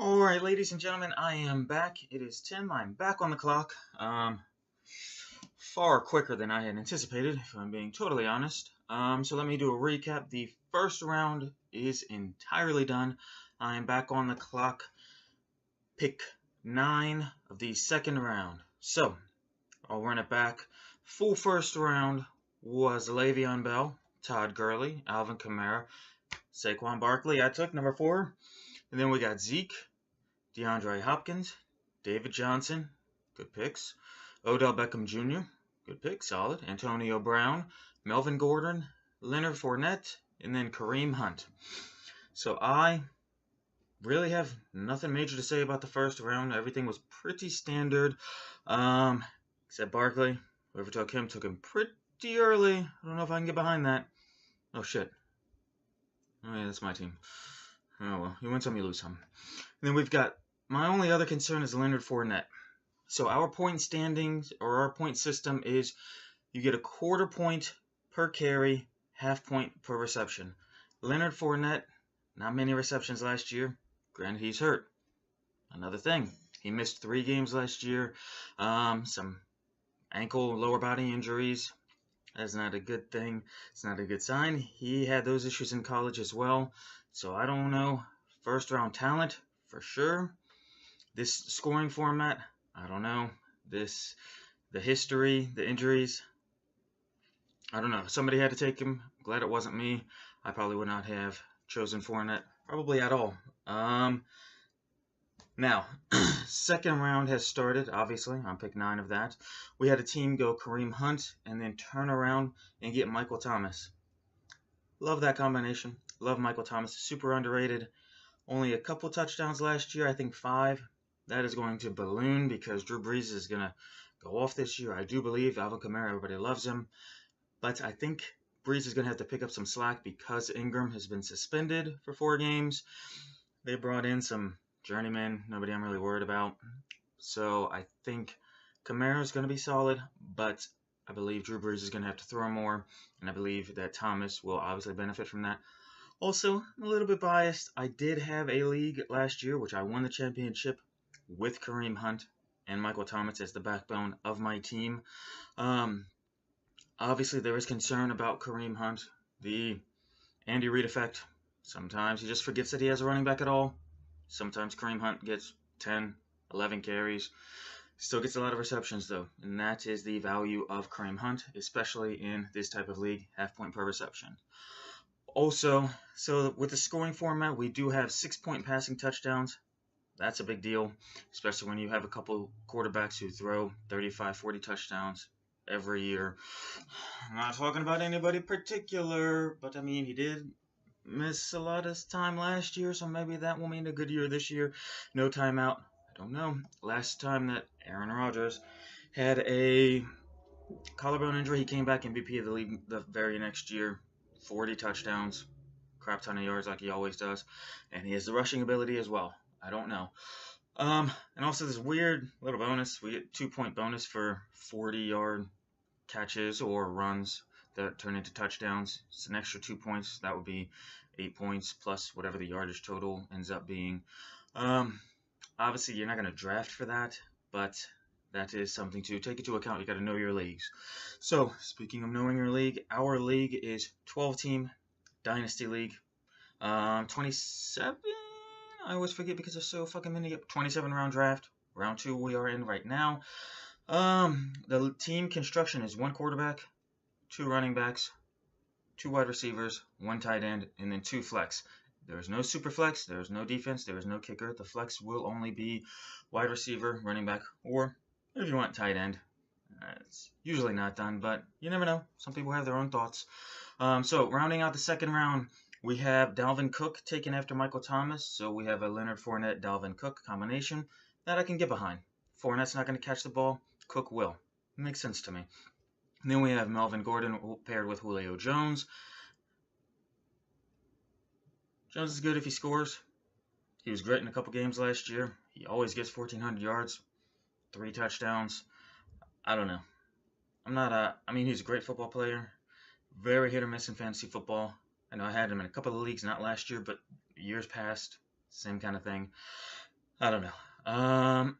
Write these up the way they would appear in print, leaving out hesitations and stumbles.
Alright, ladies and gentlemen, I am back. It is Tim. I'm back on the clock. Far quicker than I had anticipated, if I'm being totally honest. So let me do a recap. The first round is entirely done. I am back on the clock. Pick 9 of the second round. So, I'll run it back. Full first round was Le'Veon Bell, Todd Gurley, Alvin Kamara, Saquon Barkley. I took number 4. And then we got Zeke, DeAndre Hopkins, David Johnson, good picks. Odell Beckham Jr., good pick, solid. Antonio Brown, Melvin Gordon, Leonard Fournette, and then Kareem Hunt. So I really have nothing major to say about the first round. Everything was pretty standard, except Barkley. Whoever took him pretty early. I don't know if I can get behind that. Oh, shit. Oh, yeah, that's my team. Oh, well, you win some, you lose some. And then we've got, my only other concern is Leonard Fournette. So our point standings, or our point system is, you get a quarter point per carry, half point per reception. Leonard Fournette, not many receptions last year. Granted, he's hurt. Another thing, he missed 3 games last year. Some ankle, lower body injuries. That's not a good thing. It's not a good sign. He had those issues in college as well. So I don't know. First round talent, for sure. This scoring format, I don't know. The history, the injuries, I don't know. Somebody had to take him. Glad it wasn't me. I probably would not have chosen Fournette, probably at all. Now, second round has started, obviously. On pick 9 of that. We had a team go Kareem Hunt and then turn around and get Michael Thomas. Love that combination. Love Michael Thomas. Super underrated. Only a couple touchdowns last year. I think 5. That is going to balloon because Drew Brees is going to go off this year. I do believe Alvin Kamara, everybody loves him. But I think Brees is going to have to pick up some slack because Ingram has been suspended for 4 games. They brought in some journeyman, nobody I'm really worried about. So I think Kamara is going to be solid, but I believe Drew Brees is going to have to throw more, and I believe that Thomas will obviously benefit from that. Also, I'm a little bit biased. I did have a league last year, which I won the championship with Kareem Hunt and Michael Thomas as the backbone of my team. Obviously, there is concern about Kareem Hunt, the Andy Reid effect. Sometimes he just forgets that he has a running back at all. Sometimes Kareem Hunt gets 10, 11 carries. Still gets a lot of receptions, though. And that is the value of Kareem Hunt, especially in this type of league, half point per reception. Also, so with the scoring format, we do have 6-point passing touchdowns. That's a big deal, especially when you have a couple quarterbacks who throw 35, 40 touchdowns every year. I'm not talking about anybody particular, but I mean, he did miss a lot of time last year, so maybe that will mean a good year this year. No timeout. I don't know. Last time that Aaron Rodgers had a collarbone injury, he came back MVP of the league the very next year. 40 touchdowns, crap ton of yards like he always does, and he has the rushing ability as well. I don't know. And also this weird little bonus. We get 2-point bonus for 40-yard catches or runs that turn into touchdowns. It's an extra 2 points. That would be 8 points plus whatever the yardage total ends up being. Obviously, you're not going to draft for that, but that is something to take into account. You got to know your leagues. So, speaking of knowing your league, our league is 12-team Dynasty League. 27? I always forget because there's so fucking many. 27-round draft. Round 2 we are in right now. The team construction is 1 quarterback, 2 running backs, 2 wide receivers, 1 tight end, and then 2 flex. There is no super flex. There is no defense. There is no kicker. The flex will only be wide receiver, running back, or if you want tight end. It's usually not done, but you never know. Some people have their own thoughts. So rounding out the second round, we have Dalvin Cook taken after Michael Thomas. So we have a Leonard Fournette, Dalvin Cook combination that I can get behind. Fournette's not going to catch the ball. Cook will. Makes sense to me. And then we have Melvin Gordon paired with Julio Jones. Jones is good if he scores. He was great in a couple games last year. He always gets 1,400 yards, 3 touchdowns. I don't know. I mean, he's a great football player. Very hit or miss in fantasy football. I know I had him in a couple of leagues, not last year, but years past. Same kind of thing. I don't know.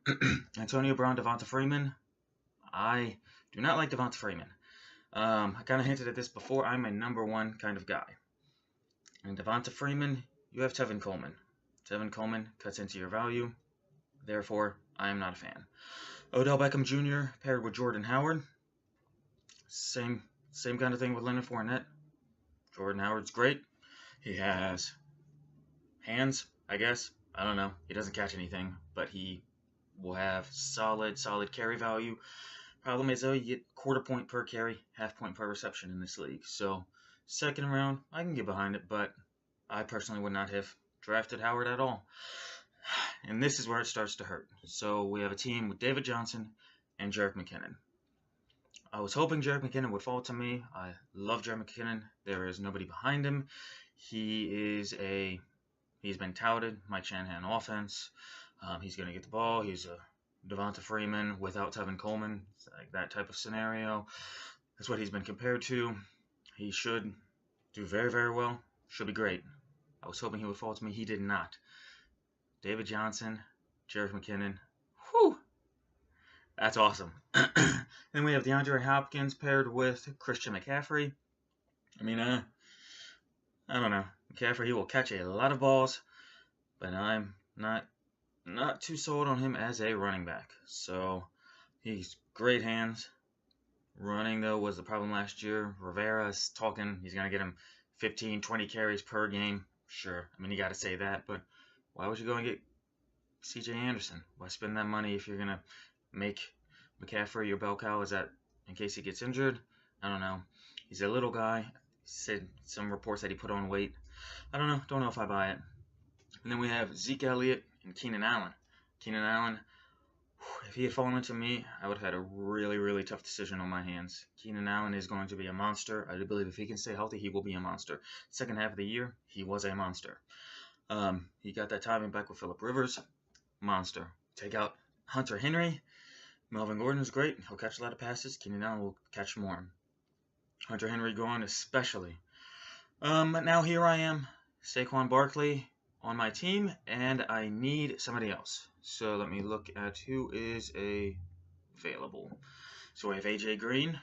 Antonio Brown, Devonta Freeman. I do not like Devonta Freeman. I kind of hinted at this before. I'm a number one kind of guy. And Devonta Freeman, you have Tevin Coleman. Tevin Coleman cuts into your value. Therefore, I am not a fan. Odell Beckham Jr. paired with Jordan Howard. Same kind of thing with Leonard Fournette. Jordan Howard's great. He has hands, I guess. I don't know. He doesn't catch anything, but he will have solid carry value. Problem is, though, you get quarter point per carry, half point per reception in this league. So, second round, I can get behind it, but I personally would not have drafted Howard at all. And this is where it starts to hurt. So, we have a team with David Johnson and Jerick McKinnon. I was hoping Jerick McKinnon would fall to me. I love Jerick McKinnon. There is nobody behind him. He's been touted, Mike Shanahan offense. He's going to get the ball. He's a Devonta Freeman without Tevin Coleman. It's like that type of scenario. That's what he's been compared to. He should do very, very well. Should be great. I was hoping he would fall to me. He did not. David Johnson, Jerick McKinnon. Whew. That's awesome. Then we have DeAndre Hopkins paired with Christian McCaffrey. I mean, I don't know. McCaffrey, he will catch a lot of balls, but I'm not too sold on him as a running back. So he's great hands. Running, though, was the problem last year. Rivera's talking he's going to get him 15, 20 carries per game. Sure. I mean, you got to say that, but why would you go and get C.J. Anderson? Why spend that money if you're going to make McCaffrey your bell cow? Is that in case he gets injured? I don't know. He's a little guy. He said some reports that he put on weight. I don't know. Don't know if I buy it. And then we have Zeke Elliott and Keenan Allen. Keenan Allen, if he had fallen to me, I would have had a really, really tough decision on my hands. Keenan Allen is going to be a monster. I do believe if he can stay healthy, he will be a monster. Second half of the year, he was a monster. He got that timing back with Phillip Rivers. Monster. Take out Hunter Henry. Melvin Gordon is great. He'll catch a lot of passes. Keenan Allen will catch more. Hunter Henry gone especially. But now here I am, Saquon Barkley on my team, and I need somebody else. So let me look at who is available. So we have AJ Green.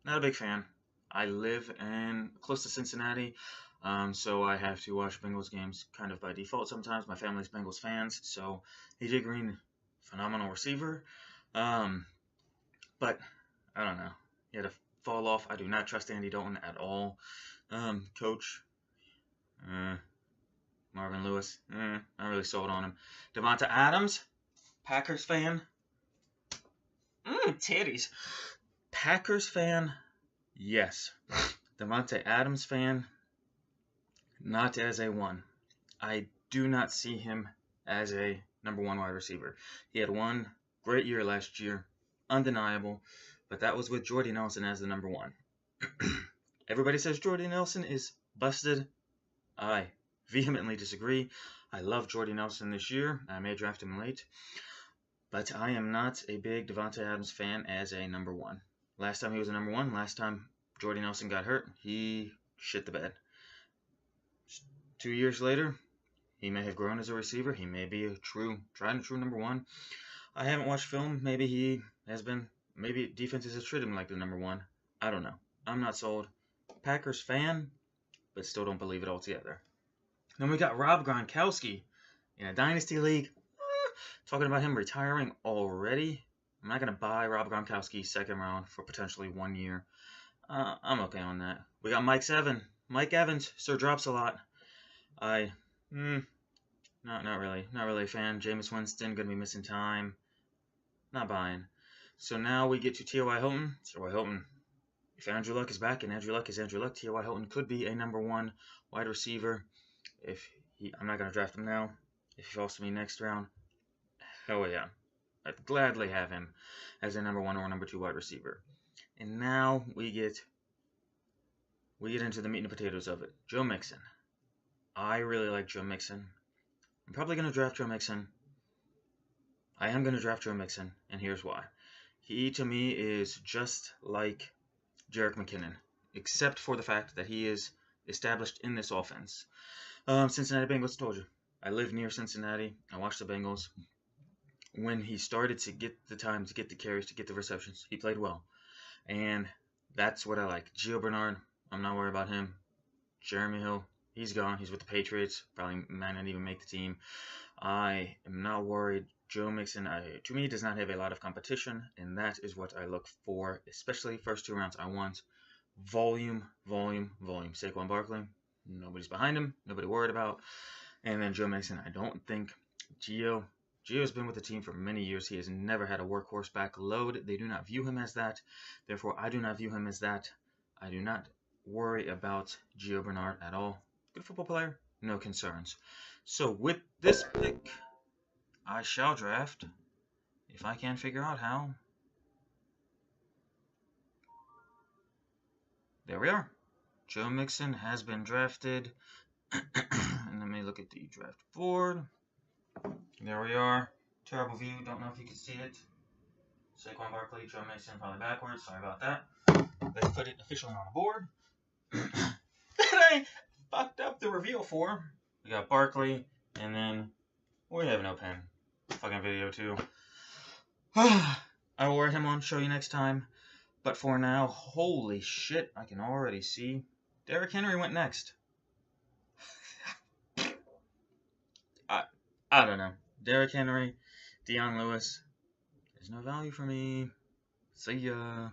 Not a big fan. I live close to Cincinnati, so I have to watch Bengals games kind of by default sometimes. My family's Bengals fans, so AJ Green, phenomenal receiver. But I don't know. He had to fall off. I do not trust Andy Dalton at all. Coach, Marvin Lewis, not really sold on him. Devonta Adams, Packers fan. Titties. Packers fan, yes. Devonta Adams fan, not as a one. I do not see him as a number one wide receiver. He had one great year last year, undeniable, but that was with Jordy Nelson as the number one. Everybody says Jordy Nelson is busted. I vehemently disagree. I love Jordy Nelson this year. I may draft him late. But I am not a big Devonta Adams fan as a number one. Last time he was a number one, last time Jordy Nelson got hurt, he shit the bed. 2 years later, he may have grown as a receiver. He may be a tried and true number one. I haven't watched film. Maybe he has been. Maybe defenses have treated him like the number one. I don't know. I'm not sold. Packers fan, but still don't believe it altogether. Then we got Rob Gronkowski in a Dynasty League. Talking about him retiring already. I'm not going to buy Rob Gronkowski second round for potentially 1 year. I'm okay on that. We got Mike Evans. Sir drops a lot. Not really a fan. Jameis Winston going to be missing time. Not buying. So now we get to T.Y. Hilton. T.Y. Hilton. If Andrew Luck is back and Andrew Luck is Andrew Luck, T.Y. Hilton could be a number one wide receiver. I'm not going to draft him now. If he falls to me next round, hell yeah. I'd gladly have him as a number one or number two wide receiver. And now we get into the meat and potatoes of it. Joe Mixon. I really like Joe Mixon. I'm probably going to draft Joe Mixon. I am going to draft Joe Mixon, and here's why. He, to me, is just like Jerick McKinnon, except for the fact that he is established in this offense. Cincinnati Bengals, told you. I live near Cincinnati. I watch the Bengals. When he started to get the time, to get the carries, to get the receptions, he played well. And that's what I like. Gio Bernard, I'm not worried about him. Jeremy Hill, he's gone. He's with the Patriots. Probably might not even make the team. I am not worried. Joe Mixon, to me, does not have a lot of competition, and that is what I look for, especially first 2 rounds. I want volume, volume, volume. Saquon Barkley, nobody's behind him, nobody worried about. And then Joe Mixon, I don't think Gio's been with the team for many years. He has never had a workhorse back load. They do not view him as that. Therefore, I do not view him as that. I do not worry about Gio Bernard at all. Good football player, no concerns. So with this pick, I shall draft, if I can figure out how. There we are. Joe Mixon has been drafted. And let me look at the draft board. There we are. Terrible view. Don't know if you can see it. Saquon Barkley, Joe Mixon, probably backwards. Sorry about that. Let's put it officially on the board. That I fucked up the reveal for. We got Barkley, and then we have no pen. Fucking video too. I will wear him on, show you next time. But for now, holy shit, I can already see. Derrick Henry went next. I don't know. Derrick Henry, Dion Lewis. There's no value for me. See ya.